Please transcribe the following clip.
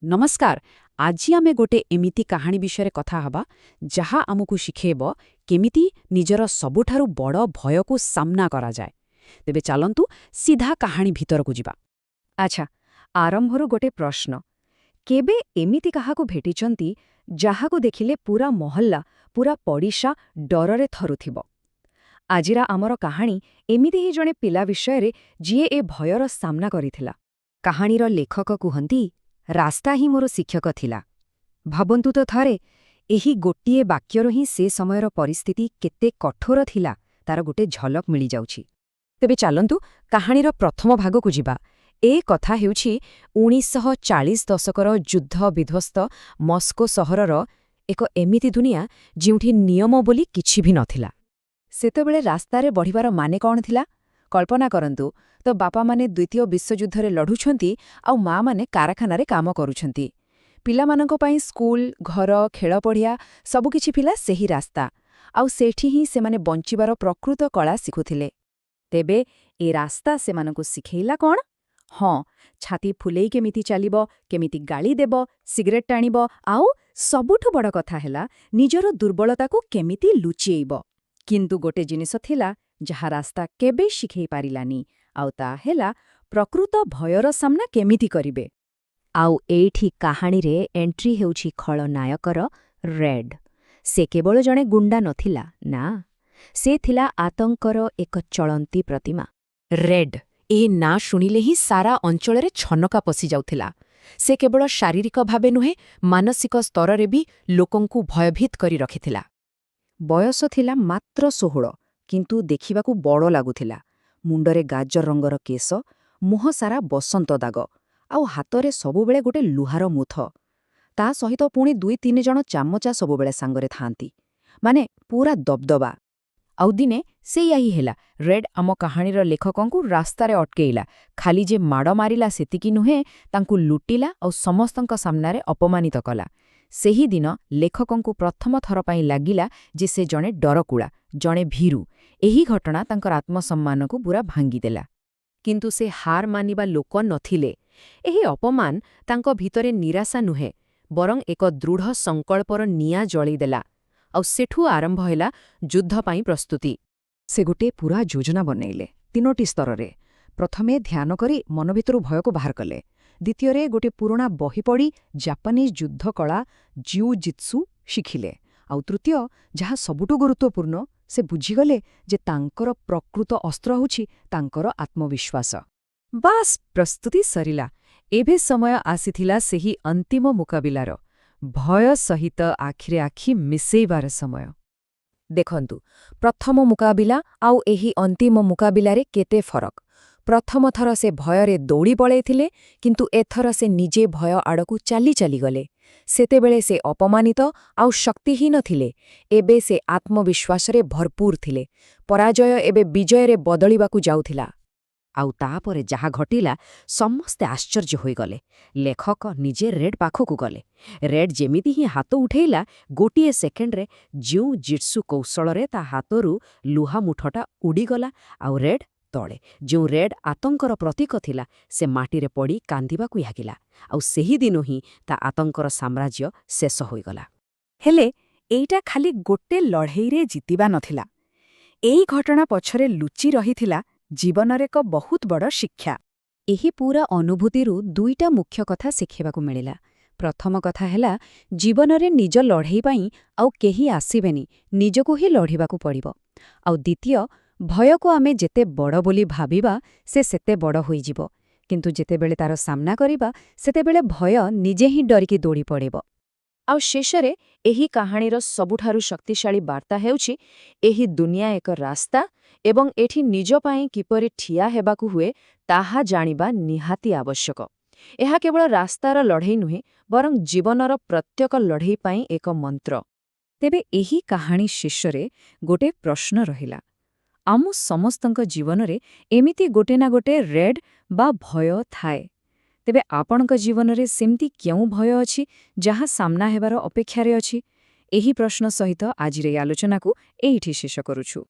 नमस्कार। आज आमे गोटे एमिति कहानी विषय कथा हबा जहा आमको शिखेब केमिति निजर सबुठारु बड़ भय को सामना करा जाए। तेबे चलंतु सीधा कहानी भीतर को जिबा। आच्छा, आरंभरू गोटे प्रश्न। केबे एमिति काहाको भेटिचंती जाहाको देखिले पूरा मोहल्ला पूरा पड़िशा डररे थरुथिब। आजिरा आमर कहानी एमिति ही जणे पिला विषय जीए ए भयर सामना करिथिला। कहानीर लेखक कुहंती रास्ता ही मोर शिक्षक थिला। भाबंतु तो थरे एही गोटिए वाक्यर ही से समयर परिस्थिति केते कठोर थिला तार गोटे झलक मिली जाउछि। तेबे चलंतु कहानीर प्रथम भाग को जिबा। ए कथा हेउछि 1940 दशकर युद्ध विध्वस्त मस्को सहरर एक एमिति दुनिया जिउठी नियम बोली किछि भी नथिला। सेतेबेले रास्तारे बढ़िबार माने कौन थिला? कल्पना करंतु तो बापा माने द्वितीय विश्वयुद्धरे लढुछंती आउ माँ माने कारखानारे काम करूछंती। पिलामानंको पाई स्कूल घर खेल पढ़िया सबुकिछि पिला सेही रास्ता आउ सेठी ही सेमाने बंचिबार प्रकृत कला शिखुथिले। तेबे ए रास्ता सेमानंको शिखेइला कौन? हाँ, छाती फुलेई केमिति चालिब, केमिति गाली देब, सिगरेट टाणिब आउ सबुठु बड़ कथा हेला निजर दुर्बलताको केमिति लुचेइब। किंतु गोटे जिनिस थिला जहा रास्ता केबे शिखेई पारिलानी आउ ता हेला प्रकृत भयर सामना केमिति करिबे। आउ एठी कहानी रे एंट्री हेउछि खलनायकर रेड। से केवल जणे गुंडा नथिला ना, से थिला आतंकर एक चलंती प्रतिमा। रेड ए ना शुणिले ही सारा अंचल छनका पशि जाउथिला। से केवल शारीरिक भावे नुहे मानसिक स्तररे भी लोकंकु भयभीत करी रखिथिला। बयस थिला मात्र 16, किंतु देखिबाकू बड़ लागुथिला। मुंडरे गाजर रंगर केस, मुह सारा बसंत दाग आउ हातरे सबुबेले गोटे लुहार मुथ। ता सहित पुणी 2-3 जण चामचा सबुबेले सांगरे थांती, माने पूरा दबदबा। आउ दिने से याही हेला रेड आम कहानीर लेखकंकु रास्तारे अटकेइला। खाली जे माड़ मारिला सेतिकी नुहे, तांकु लुटिला आउ समस्तंक सामनारे अपमानित कला। सेही दिन लेखकंकु प्रथम थर पाई लागिला जे से जणे डरकुळा, जणे भीरु। एही घटना तांकर आत्मसम्मानकु पूरा भांगीदेला। किंतु से हार मानिबा लोक नथिले। एही अपमान तांको भितरे निराशा नुहे, बरं एक दृढ़ संकल्पर निया जळीदेला। आउ सेठु आरंभ होला युद्ध पाई प्रस्तुति। से गोटे पूरा योजना बनैले 3टी स्तररे। प्रथमे ध्यान करी मन भितरु भयको बाहर कले। द्वितीयरे गोटे पुराणा बही पढ़ी जापानीज युद्ध कला जिउ-जित्सु शिखिले। आउ तृतीय जहा सबुटु गुरुत्वपूर्ण, से बुझीगले जे तांकर प्रकृत अस्त्र होछि तांकर आत्मविश्वास। बास प्रस्तुति सरिला। एभे समय आसीथिला सेही अंतिम मुकाबिलार, भय सहित आखिरे आखि मिसेइबार समय। देखंतु प्रथम मुकाबिला आउ एही अंतिम मुकाबिलारे केते फरक। प्रथम थर से भयरे दौड़ी पळेइथिले, किंतु एथर से निजे भय आड़कू चाली चाली गले। सेतेबेले से अपमानित आउ शक्तिहीन थिले, एबे से आत्मविश्वासरे भरपूर थिले। पराजय एबे विजयरे बदलिबाकू जाउथिला। आउ तापरे जहा घटिला समस्ते आश्चर्य होइगले। लेखक निजे रेड पाखकू गले। रेड जेमिति ही हाथ उठेइला, गोटिए सेकेंडरे जिउ जिट्सु कौशलरे ता हाथरू लुहा मुठटा उड़ीगला आउ रेड तले। जो रेड आतंकर प्रतीक थिला से माटीरे पड़ी कांदिबाकू यागिला। आउ सेही दिनो ही ता आतंकर साम्राज्य शेष होइगला। हेले एइटा खाली गोटे लड़ेईरे जितिबा नथिला। एई घटना पछरे लुचि रहिथिला जीवनर एक बहुत बड़ शिक्षा। एही पूरा अनुभूतिरु 2टा मुख्य कथा शिखिबाकू मिलिला। प्रथम कथा हेला जीवनरे निज लड़ेई पाई आउ केही आसीबेनी, निजकू ही लढ़िबाकू पड़िबो। आउ द्वितीय, भय को आमे जेते बड़ बोली भाबिबा से सेते बड़ होइजिबो, किंतु जेतेबेले तार सामना करिबा सेतेबेले भय निजे ही डरिकी दौड़ी पड़ेबो। आउ शेषरे एही कहानीर सबुठारु शक्तिशाली वार्ता हेउछि एही दुनिया एक रास्ता एवं एठी निज पाई किपरि ठिया हेबाकू हुए ताहा जानिबा निहाती आवश्यक। एहा केवल रास्तार लड़ेई नुहे, बरं जीवनर प्रत्येक लड़ेई पाई एक मंत्र। तेबे एही कहानी शेषरे गोटे प्रश्न रहिला। आमु समस्तंक जीवनरे एमिति गोटे ना गोटे रेड बा भय थाए। तेबे आपणक जीवनरे सेमती क्यों भय अछि जहा सामना हेबार अपेक्षारे अछि? एही प्रश्न सहित आजिरे आलोचनाकू एइठी शेष करूछु।